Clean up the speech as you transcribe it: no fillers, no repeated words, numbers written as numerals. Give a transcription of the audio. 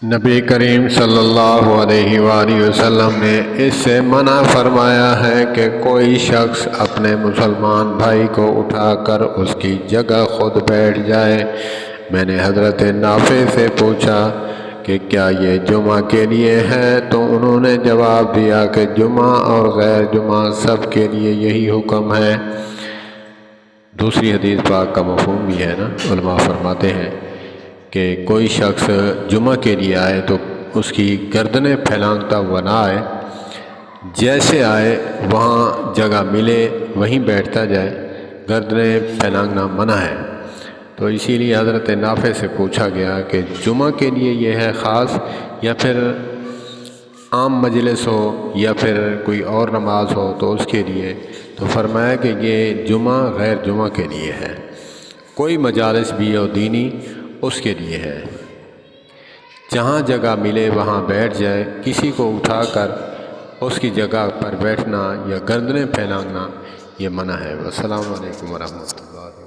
نبی کریم صلی اللہ علیہ وآلہ وسلم نے اس سے منع فرمایا ہے کہ کوئی شخص اپنے مسلمان بھائی کو اٹھا کر اس کی جگہ خود بیٹھ جائے۔ میں نے حضرت نافع سے پوچھا کہ کیا یہ جمعہ کے لیے ہے؟ تو انہوں نے جواب دیا کہ جمعہ اور غیر جمعہ سب کے لیے یہی حکم ہے۔ دوسری حدیث پاک کا مفہوم بھی ہے نا، علماء فرماتے ہیں کہ کوئی شخص جمعہ کے لیے آئے تو اس کی گردنیں پھیلانگتا ہوا نہ آئے، جیسے آئے وہاں جگہ ملے وہیں بیٹھتا جائے، گردنیں پھیلانگنا منع ہے۔ تو اسی لیے حضرت نافع سے پوچھا گیا کہ جمعہ کے لیے یہ ہے خاص یا پھر عام مجلس ہو یا پھر کوئی اور نماز ہو تو اس کے لیے؟ تو فرمایا کہ یہ جمعہ غیر جمعہ کے لیے ہے، کوئی مجالس بھی ہو دینی اس کے لیے ہے، جہاں جگہ ملے وہاں بیٹھ جائے، کسی کو اٹھا کر اس کی جگہ پر بیٹھنا یا گردنیں پھیلانگنا یہ منع ہے۔ والسلام علیکم ورحمۃ اللہ۔